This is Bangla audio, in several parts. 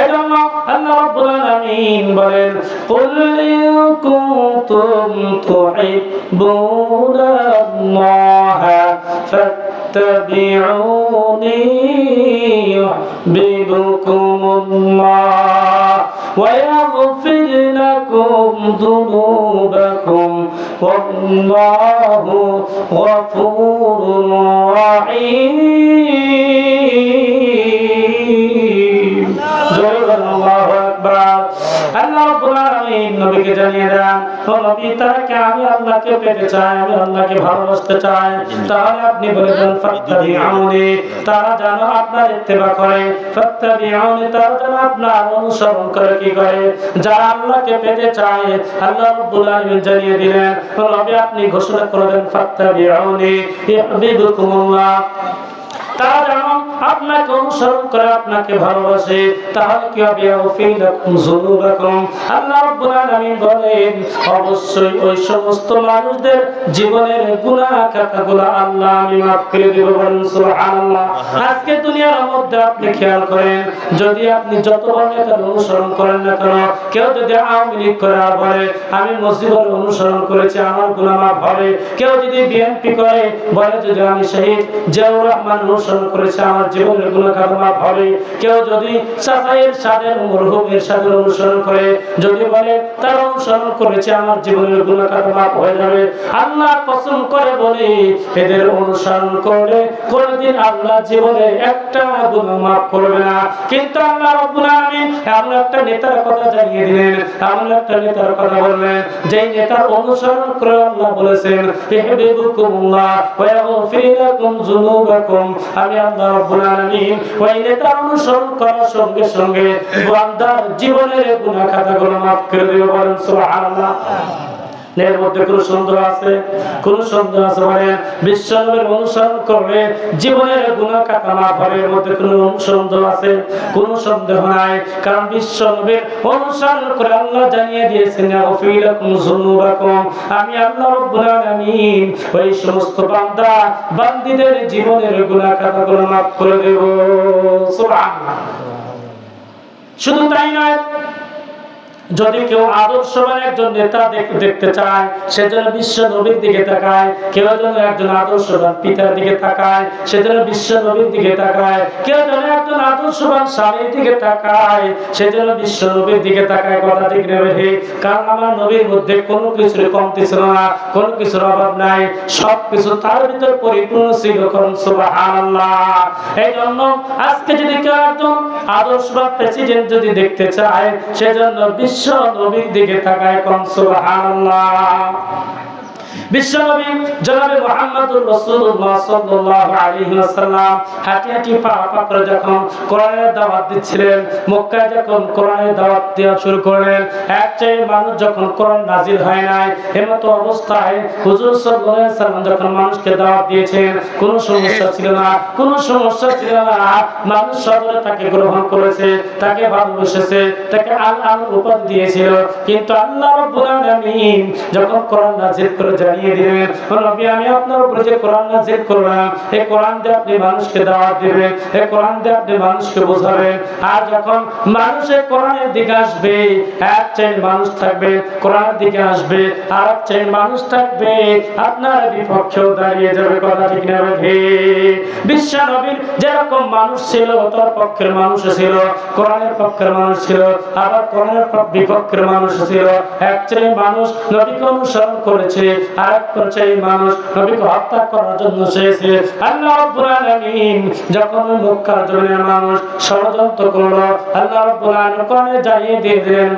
এজন্য আল্লাহ রাব্বুল আলামিন বলেন কুল ইন কুনতুম তুহিব্বুনাল্লাহ ফাত্তাবিউনি ইউহিব্বুকুমুল্লাহ ওয়া ইয়াগফির লাকুম যুনুবাকুম ওয়াল্লাহু গফুরুর রাহিম। আল্লাহু আকবার। আল্লাহ রাব্বুল আলামিন নবীকে জানিয়ে দেন, ও নবী, তাকে আমি আল্লাহকে পেতে চাই, আমি আল্লাহকে ভালোবাসতে চাই, তাহলে আপনি বলে দেন ফাত্তাবিউনি, তারা যেন আপনার ইত্তেবা করে, ফাত্তাবিউনি, তারা যেন আপনার অনুসরণ করে। কি করে? যারা আল্লাহকে পেতে চায় আল্লাহ রাব্বুল আলামিন জানিয়ে দিলেন, ও নবী, আপনি ঘোষণা করে দেন ফাত্তাবিউনি ইউহিব্বুকুমুল্লাহ, তারা যেন আপনাকে অনুসরণ করে, আপনাকে ভালোবাসে। তাহলে কি হবে? আল্লাহ রাব্বুল আলামিন বলেন, অবশ্যই ওই সমস্ত মানুষদের জীবনের গুনাহ খাতাগুলো আল্লাহ আমি মাফ করে দেব। বলেন সুবহানাল্লাহ। আজকে দুনিয়ার মধ্যে আপনি খেয়াল করেন, যদি আপনি যত বড় নেতার অনুসরণ করেন না কেন, কেউ যদি আওয়ামী লীগ করে আর বলে আমি মসজিদের অনুসরণ করেছি আমার গুনাহ মাফ হবে, কেউ যদি বিএনপি করে বলে যদি আমি শহীদ জিয়াউর রহমান অনুসরণ করেছে আমার জীবনের গুনাহ খাতা মাফ হবে, কেউ যদি সাফায়ের সাদের মরহুমের সাদের অনুসরণ করে যদি বলে তার অনুসরণ করেছে আমার জীবনের গুনাহ খাতা মাফ হয়ে যাবে, আল্লাহ কসম করে বলে এদের অনুসরণ করে কোনদিন আল্লাহ জীবনে একটা গুনাহ মাফ করবে না। কিন্তু আল্লাহ রাব্বুল আলামিন এমন একটা নেতার কথা জানিয়ে দিলেন, এমন একটা নেতার কথা বললেন, যেই নেতার অনুসরণ করে আল্লাহ বলেছেন ইউহিব্বুকুমুল্লাহ ওয়া ইয়াগফির লাকুম যুনুবাকুম, আমি আল্লাহ রাব্বুল আলামিন ওই নেতার অনুসরণ করার সঙ্গে সঙ্গে বান্দার জীবনের গুনাহ খাতাগুলো মাফ করে দেব। বলেন সুবহানাল্লাহ। এর মধ্যে কোন সন্দেহ আছে? কোন সন্দেহ আছে? মানে বিশ্বনবীর অনুসরণ করলে জীবনের গুনাহ খাতা মাফ হবে, এর মধ্যে কোন সন্দেহ আছে? কোন সন্দেহ নাই। কারণ বিশ্বনবীর অনুসরণ করে আল্লাহ জানিয়ে দিয়েছেন আফিলাকুম যুনুবাকুম, আমি আল্লাহ রাব্বুল আলামিন ওই সমস্ত বান্দা বান্দীদের জীবনের গুনাহ খাতাগুলো মাফ করে দেব। সুবহানাল্লাহ। শুধু তাই নয়, যদি কেউ আদর্শবান একজন নেতা দেখতে চায় সেজন্য বিশ্ব নবীর দিকে তাকায়, কেউ যেন একজন আদর্শবান পিতার দিকে তাকায় সেজন্য বিশ্ব নবীর দিকে তাকায়, কেউ যেন একজন আদর্শবান স্বামীর দিকে তাকায় সেজন্য বিশ্ব নবীর দিকে তাকায়। কথা ঠিক নেবে? কারণ আমার নবীর মধ্যে কোনো কিছুর কমতি ছিল না, কোনো কিছুর অভাব নাই, সবকিছু তার ভিতর পরিপূর্ণ ছিল। সুবহানাল্লাহ। এই জন্য আজকে যদি কেউ একজন আদর্শবান প্রেসিডেন্ট যদি দেখতে চায় সেজন্য বিশ্ব নবীর দিকে তাকায়। সুবহানাল্লাহ। বিশ্বনবী জনাবে মুহাম্মদুর রাসূলুল্লাহ সাল্লাল্লাহু আলাইহি ওয়াসাল্লাম হাঁটি হাঁটি পা পা করে যখন কোরআনের দাওয়াত দিচ্ছিলেন, মক্কায় যখন কোরআনের দাওয়াত দেওয়া শুরু করলেন, এক চাই মানুষ যখন কোরআন নাজিল হয় নাই এমতো অবস্থায় হুজুর সাল্লাল্লাহু আলাইহি ওয়াসাল্লাম যখন মানুষকে দাওয়াত দিয়েছেন, কোনো সমস্যা ছিল না, কোনো সমস্যা ছিল না। মানুষ সদরে তাকে গ্রহণ করেছে, তাকে ভালোবেসেছে, তাকে আল্লাহর উপাধি দিয়েছিল। কিন্তু আল্লাহ রাব্বুল আলামিন যখন কোরআন নাজিল করে জানিয়ে দিবেন, নবী আমি আপনার উপরে যে কোরআন নাজিল করলাম এই কোরআন দিয়ে আপনি মানুষকে দাওয়াত দিবেন, এই কোরআন দিয়ে আপনি মানুষকে বোঝাবেন। আর যখন মানুষের কোরআনের দিকে আসবে, এক শ্রেণীর মানুষ থাকবে কোরআনের দিকে আসবে, আর এক শ্রেণীর মানুষ থাকবে আপনার বিপক্ষেও দাঁড়িয়ে যাবে। কথা ঠিক না? বিশ্ব নবীর যেরকম মানুষ ছিল তার পক্ষের মানুষ ছিল, কোরআনের পক্ষের মানুষ ছিল, আবার কোরআনের বিপক্ষের মানুষ ছিল। এক শ্রেণীর মানুষ নবীকে অনুসরণ করেছে, আর এক শ্রেণীর মানুষ নবীকে হত্যা করার জন্য চেয়েছে। আল্লাহ রাব্বুল আলামিন যখন মক্কার জমিনের মানুষ ষড়যন্ত্র করলো, আল্লাহ রাব্বুল আলামিন কোরআনে জানিয়ে দিলেন,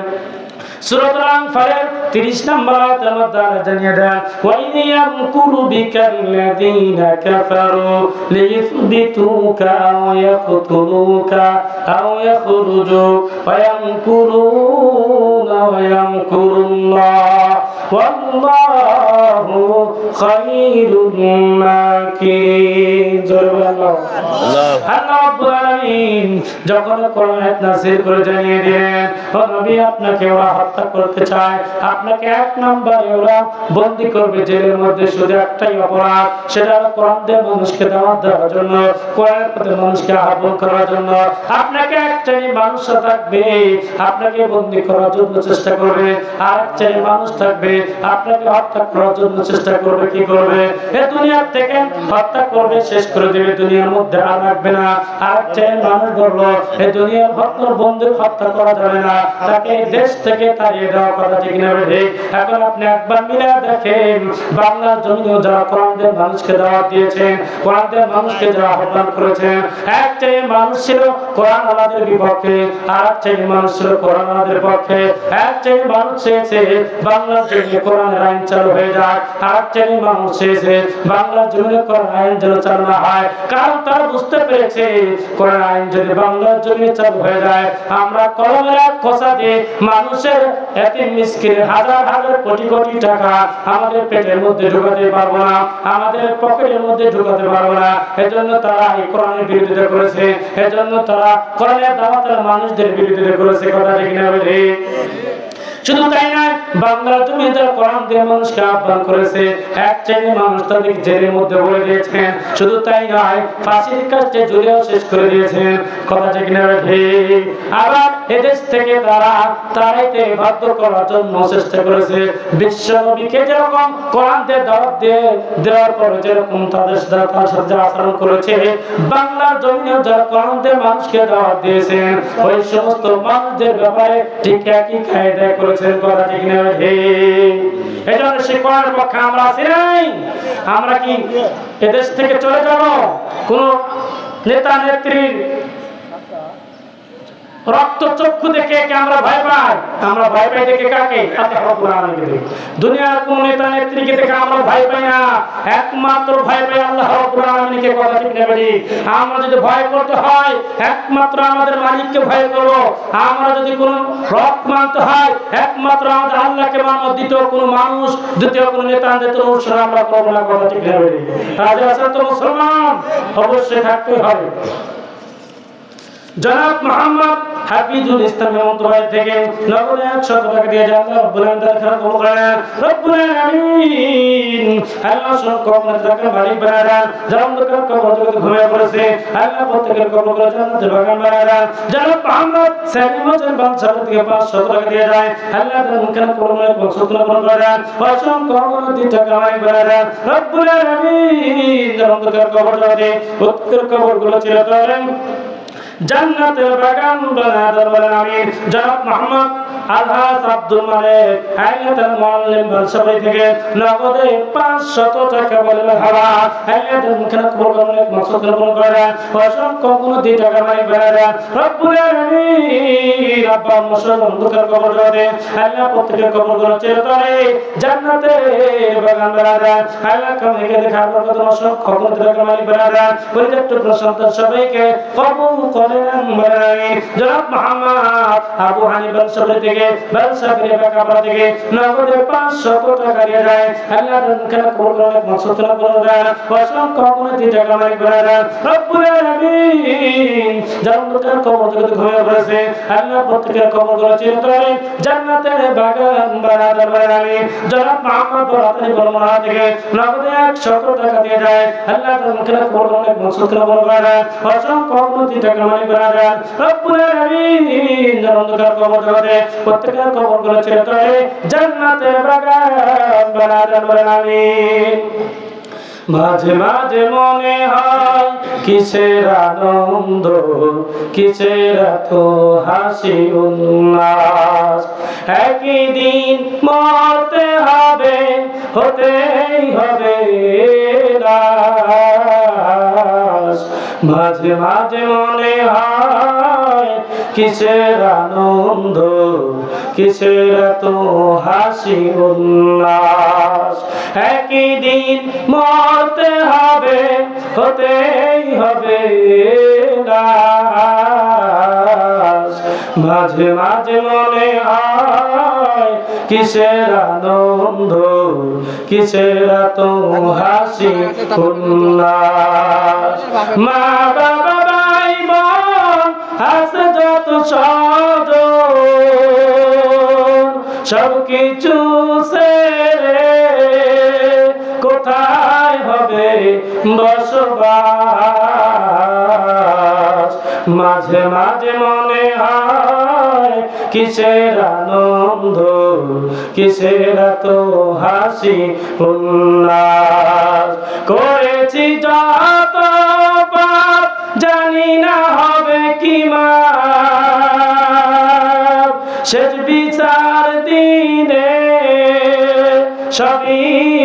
সূরাতুল আনফালের 30 নম্বর আয়াতের মধ্যে জানিয়ে দেন, ওয়া ইয়ামকুরু বিকাল্লাযীনা কাফারু লিইথবিতুকা আও ইয়াকতুলুকা আও ইয়াখরুজু ওয়া ইয়ামকুরুনা ওয়া ইয়ামকুরুল্লাহ ওয়াল্লাহু খায়রুল মাকিরিন। আল্লাহ রাব্বুল আলামিন যখন কোরআন আয়াত নাযিল করে জানিয়ে দিলেন ও নবী আপনাকে ওরা হত্যা করতে চায়, আপনাকে এক নম্বরে ওরা বন্দী করবে জেলের মধ্যে, শুধু একটাই অপরাধ, সেটা হলো কোরআন দিয়ে মানুষকে দাওয়াত দেওয়ার জন্য, কোরআনের প্রতি মানুষকে আহ্বান করার জন্য। আপনাকে এক শ্রেণীর মানুষ থাকবে আপনাকে বন্দী করার জন্য চেষ্টা করবে, আর এক শ্রেণীর মানুষ থাকবে আপনাকে হত্যা করার জন্য চেষ্টা করবে। কি করবে? এ দুনিয়ার থেকে হত্যা করবে, শেষ করে দেবে, দুনিয়ার মধ্যে আর রাখবে না। আর এক শ্রেণীর মানুষ বললো এই দুনিয়ার বন্ধু হত্যা করা যাবে না, তাকে দেশ থেকে তাড়িয়ে দেওয়া কথা ঠিক না বেঠে? এখন আপনি একবার মিলে দেখেন বাংলার জমিনেও যারা কোরআনের মানুষকে দাওয়াত দিয়েছেন, কোরআনের মানুষকে যারা আহ্বান করেছেন, এক শ্রেণীর মানুষ ছিল কোরআন আলাদের বিপক্ষে, আর এক শ্রেণীর মানুষ ছিল কোরআন আলাদের পক্ষে। এক শ্রেণীর মানুষ চেয়েছে বাংলার জমিনে কোরআনের আইন চালু হয়ে যায়, আর এক শ্রেণীর মানুষ চেয়েছে বাংলার জমিনে কোরআন আইন যেন চালু না হয়, কারণ তারা বুঝতে পেরেছে কোরআন আইন যদি বাংলার জমিনে চালু হয়ে যায়, আমরা কলমের এক খোসা দিয়ে মানুষের এতিম মিসকিনের হাজার হাজার কোটি কোটি টাকা আমাদের পেটের মধ্যে ঢুকাতে পারবো না, আমাদের পকেটের মধ্যে ঢুকাতে পারবো না। এজন্য তারা এই কোরআনের বিরোধিতা করেছে, এজন্য তারা কোরআনের দাওয়াতের মানুষদের বিরোধিতা করেছে। কথা ঠিক না বলে? শুধু তাই নয়, বাংলার জমিনে যারা কোরআন দিয়ে মানুষকে আহ্বান করেছে, এক শ্রেণীর মানুষ তাদেরকে জেলের মধ্যে বলে দিয়েছেন। শুধু তাই নয়, ফাঁসির কাজে ঝুলিয়েও শেষ করে দিয়েছেন। কথা ঠিক না ঠিক? আবার এদেশ থেকে তারা তারাইতে বাধ্য করার জন্য চেষ্টা করেছে। বিশ্ব নবীকে যেরকম কোরআন দিয়ে দাওয়াত দিয়ে দেওয়ার পরে যেরকম তাদের সাথে আচরণ করেছে, বাংলার জমিনেও যারা কোরআন দিয়ে মানুষকে দাওয়াত দিয়েছেন, ওই সমস্ত মানুষদের ব্যাপারে ঠিক একই কায়দায় করেছেন। কথা ঠিক না ঠিক? এই জন্য সে কোরআনের পক্ষে আমরা আছি নাই। আমরা কি এদেশ থেকে চলে যাব? কোন নেতা নেত্রীর রক্ত চক্ষু দেখে আমরা ভয় পাই? আমরা ভয় পাই দেখে কাকে? আল্লাহ রাব্বুল আলামিনকে দেখে। দুনিয়ার কোন নেতা নেত্রীকে দেখে আমরা ভয় পাই না, একমাত্র ভয় পাই আল্লাহ রাব্বুল আলামিনকে। কথা ঠিক না বলি? আমরা যদি ভয় করতে হয় একমাত্র আমাদের মালিককে ভয় করব। আমরা যদি কোন রব মানতে হয় একমাত্র আমাদের আল্লাহকে মানব। দ্বিতীয় কোন মানুষ, দ্বিতীয় কোন নেতা নেত্রীর অনুসরণ আমরা করব না। কথা ঠিক না বলি? রাজা আছেন তো মুসলমান, অবশ্যই থাকতে হবে। জনাব মোহাম্মদ হাফিজুল ইসলাম মন্ত্রণালয় থেকে নগদে 100 টাকা দিয়ে যান। রব্বুল আলামিন খারাপ কবুল করেন। রব্বুল আলামিন আল্লাহ সরকার আপনাদের বাড়ি বানান, যারা দরকার কবর থেকে ঘুমিয়ে পড়েছে আল্লাহ প্রত্যেকের কবর করে জান্নাতের বাগান বানান। জনাব মোহাম্মদ সাইদি হোসেন বাদশাহ থেকে 500 টাকা দিয়ে যায়। আল্লাহ তার মুখের কবরে বরকত দান করেন। অসংখ্য অগণিত টাকা বাড়ি বানান। রব্বুল আলামিন যারা দরকার কবর থেকে প্রত্যেকের কবরগুলো চিরতরে জান্নাতের বাগান বানায় বলেন আমিন। জনাব মোহাম্মদ আলহাজ আব্দুল মালিক আইয়াতুল মুআল্লিম বাদশাহী থেকে নগদে 500 টাকা বলেন হাওয়া আইয়াতুল মুখানা কবুল করেন, মাকসুদ কবুল করেন। অসংখ্য কোটি টাকা মাই বানায় রব্বুল আলামিন রব্বা মুসলিম দুঃখের কবর করে আল্লাহ প্রত্যেকের কবর করে চিরতরে জান্নাতের বাগান বানায়। আল্লাহ কামকে দেখার বরকত অসংখ্য কোটি টাকা মাই বানায়। পরিত্যক্ত সন্তান সবাইকে কবুল করেন। জনাব মোহাম্মদ আবু হানিফা বাদশাহী থেকে বাদশাহী বাকাবা থেকে নগদে 500 টাকা দিয়ে যায়। আল্লাহ তাআলা কবুল করেন, মাকসুদ কবুল করেন। অসংখ্য কোটি টাকা মাই বানায় রব্বুল আলামিন জান্নাতের কবর থেকে ঘুমিয়ে পড়েছে আল্লাহ প্রত্যেকের কবর করে চিরতরে জান্নাতের বাগান বানায় বলেন আমিন। জনাব মোহাম্মদ বরাতানি বর্মনা থেকে নগদে 100 টাকা দিয়ে যায়। আল্লাহ তাআলা কবুল করেন, মাকসুদ কবুল করেন। অসংখ্য কোটি টাকা মাই বানায় রব্বুল আলামিন জান্নাতের কবর করে প্রত্যেকের কবর করে চিরতরে জান্নাতের বাগান বানায় বলেন আমিন। মাঝে মাঝে মনে হয় কিসের আনন্দ, কিসের এত হাসি উল্লাস, একই দিন মরতে হবে, হতেই হবে লাশ। মাঝে মাঝে মনে হয় কিসের আনন্দ, কিসের এত হাসি উল্লাস। একই দিন মরতে হবে, হতেই হবে লাশ। মাঝে মাঝে মনে হয় কিসের আনন্দ, কিসের এত হাসি উল্লাস। মা বাবা ভাই বোন আছে যত স্বজন, সব কিছু ছেড়ে কোথায় হবে বসবাস। মাঝে মাঝে মনে হয় কিসের আনন্দ, কিসের এত হাসি উল্লাস। করেছি যত পাপ জানি না হবে কি মাপ, শেষ বিচার দিনে সবই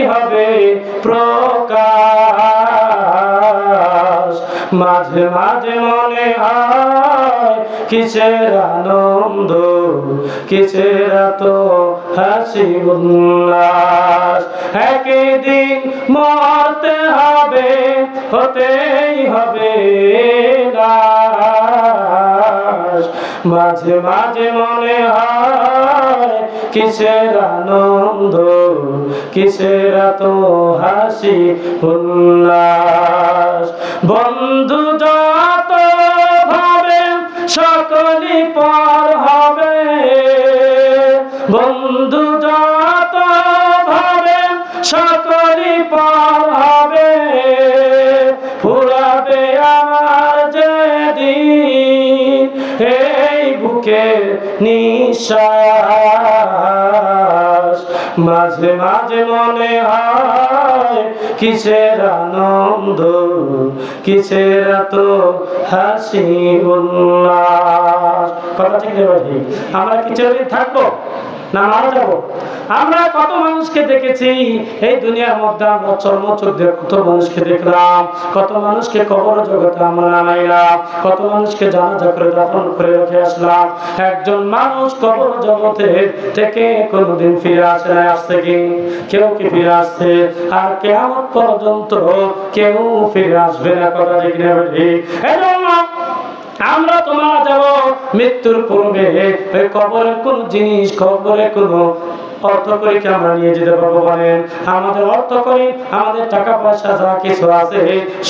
হবে প্রকাশ। মাঝে মাঝে মনে হয় কিসের আনন্দ, কিসের এত হাসি উল্লাস। একদিন মরতে হবে, হতেই হবে লাশ। মাঝে মাঝে মনে হয় কিসের আনন্দ, কিসের এত হাসি উল্লাস। বন্ধু যত ভাবে সকলই পর হবে, বন্ধু যত ভাবে সকলই পর হবে। ফুরাবে আমার যেদিন এই বুকে নিঃশ্বাস। মাঝে মাঝে মনে হয় কিসের আনন্দ, কিসের এত হাসি উল্লাস। কথা ঠিক নেই, আমরা কি চিরদিন থাকবো না মারা যাবো? আমরা কত মানুষকে দেখেছি এই দুনিয়ার মধ্যে, আমরা চর্মচোখ দিয়ে কত মানুষকে দেখলাম, কত মানুষকে কবর জগতে আমরা নামাইলাম, কত মানুষকে জানাজা করে দাফন করে রেখে আসলাম। একজন মানুষ কবর জগতে থেকে কোনোদিন ফিরে আসে না। আসছে কি? কেউ কি ফিরে আসছে? আর কিয়ামত পর্যন্ত কেউ ফিরে আসবে না। কথা ঠিক না ঠিক? এজন্য আমরা তো মারা যাব, মৃত্যুর পূর্বে কবরের কোন জিনিস, কবরের কোন অর্থ করি কি আমরা নিয়ে যেতে পারবো? বলেন, আমাদের অর্থ করি, আমাদের টাকা পয়সা যা কিছু আছে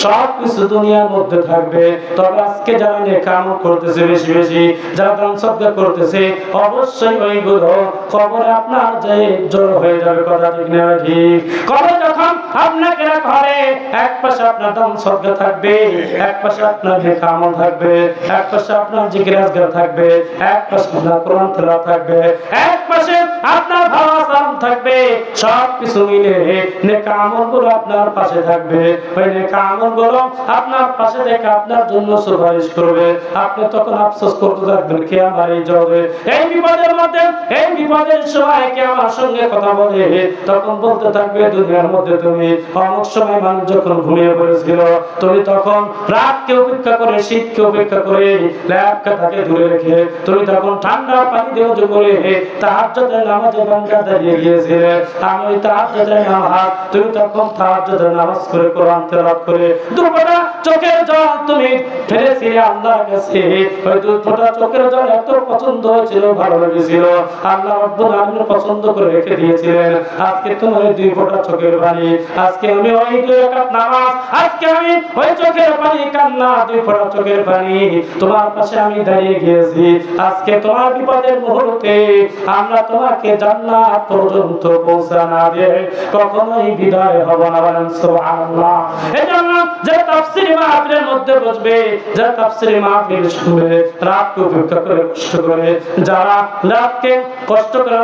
সব কিছু দুনিয়ার মধ্যে থাকবে। তবে আজকে যারা নেকাম করতেছে বেশি বেশি, যারা দান সদকা করতেছে, অবশ্যই ওইগুলো কবরে আপনার যে জড়ো হয়ে যাবে। কথা ঠিক না ঠিক? কবরে যখন আপনাকে ঘরে এক পাশে আপনার দান সদকা থাকবে, এক পাশে আপনার নেকাম থাকবে, এক পাশে আপনার জিকির আজকার থাকবে, এক পাশে আপনার কোরআন তেলাওয়াত থাকবে, এক পাশে আপনার থাকবে। সব কিছু মিলে নেক আমলগুলো আপনার পাশে থাকবে। ওই নেক আমলগুলো আপনার পাশে থেকে আপনার জন্য সুপারিশ করবে। আপনি তখন আফসোস করতে থাকবেন, কে আমার এই জবে এই বিপদের মধ্যে, এই বিপদের সময় কে আমার সঙ্গে কথা বলে। তখন বলতে থাকবে, দুনিয়ার মধ্যে তুমি অমুক সময় মানুষ যখন ঘুমিয়ে পড়েছিল, তুমি তখন রাতকে উপেক্ষা করে, শীতকে উপেক্ষা করে, ল্যাপটাকে দূরে রেখে তুমি তখন ঠান্ডা পানি দিয়ে ওযু করে তাহাজ্জুদের নামাজে বান্দা দাঁড়িয়ে গিয়েছিলে। আমি তাহাজ্জুদের নামাজ, তুমি তখন তাহাজ্জুদের নামাজ করে কোরআন তেলাওয়াত করে দুফোঁটা চোখের জল তুমি ফেলেছিলে আল্লাহর কাছে। ওই দুফোঁটা চোখের জল এত পছন্দ হয়েছিল, ভালো লেগেছিল, আল্লাহ রাব্বুল আলামিন পছন্দ করে রেখে দিয়েছিলেন। আজকে তোমার দুই ফোঁটা চোখের পানি, আজকে আমি ওই দুই রাকাত নামাজ, আজকে আমি ওই চোখের পানি কান্না, দুই ফোঁটা চোখের পানি তোমার পাশে আমি দাঁড়িয়ে গিয়েছি। আজকে তোমার বিপদের মুহূর্তে আমরা তোমাকে জান্নাত পর্যন্ত পৌঁছা না দিয়ে কখনোই বিদায় হব না। বলেন সুবহানাল্লাহ। এজন্য যে তাফসীর মাহফিলের মধ্যে বসবে, যে তাফসীর মাহফিল শুনবে, রাতকে উপেক্ষা করে কষ্ট করে, যারা রাতকে কষ্ট করে,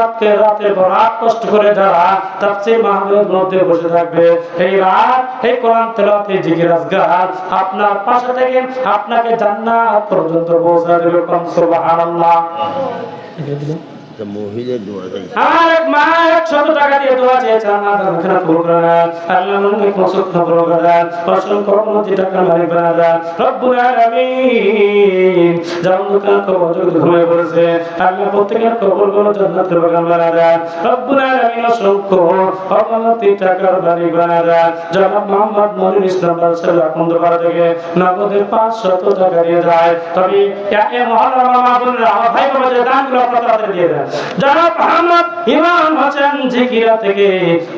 রাতের পর রাত কষ্ট করে যারা তাফসীর মাহফিলের মধ্যে বসে থাকবে, এই রাত এই কোরআন তেলাওয়াত, এই জিকির আজকার আপনার পাশে থেকে আপনাকে জান্নাত পর্যন্ত পৌঁছা দেবে। সুবহানাল্লাহ। একটা মহিলার দোয়া দেয় আর এক মা 100 টাকা দিয়ে দোয়া চেয়েছে আল্লাহ তাআলা কবুল করে নেন আল্লাহ মনে কষ্ট কবুল করে নেন অসংখ্য কোটি টাকা মালিক বানা দেন রব্বুল আলামিন জান্নাতুল কবর ঘুমিয়ে পড়েছে আল্লাহ প্রত্যেকের কবরগুলো জান্নাতের বাগান বানা দেন রব্বুল আলামিন অসংখ্য কোটি টাকার বাড়ি বানা দেন জনাব মোহাম্মদ মনির ইসলাম বাদশাহ আকন্দপাড়া থেকে নগদের 500 টাকা দিয়ে যায় তবে এ মহল্লার মামা বোনেরা আমার ভাই বাবা যে দানগুলো আপনারা দিয়ে দেন জনাব মোহাম্মদ ইমাম হোসেন জিকিরা থেকে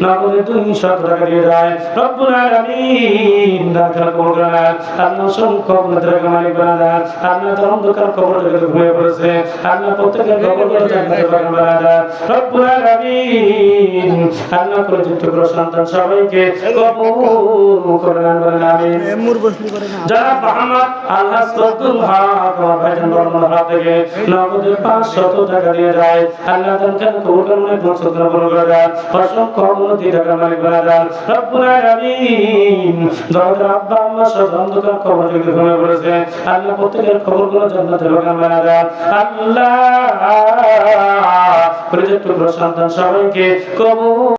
নগদে 200 টাকা দিয়ে যায় রব্বুল আলামিন দাখিল কবুল করে নেন আল্লাহ অসংখ্য টাকা মালিক বানা দেন আল্লাহ তার অন্ধকার কবর থেকে ঘুমিয়ে পড়েছে আল্লাহ প্রত্যেকের কবরগুলো জান্নাতের বাগান বানা দেন রব্বুল আলামিন আল্লাহ করে টুকরো সন্তান সবাইকে কবুল করে নেন বলেন আমিন জনাব মোহাম্মদ আল্লাহ আব্দুল হক আমার ভাইজান বর্মনা থেকে নগদে 500 টাকা দিয়ে যায় আল্লাহ তাআলা কবুল করে নেন বরকত কবুল করে দেন অসংখ্য কোটি টাকা মালিক বানা দেন রব্বুল আলামিন যাদের আব্বা আম্মা সব অন্ধকার কবর থেকে ঘুমিয়ে পড়েছে আল্লাহ প্রত্যেকের কবরগুলো জান্নাতের বাগান বানা দেন আল্লাহ করে টুকরো সন্তান সবাইকে কবুল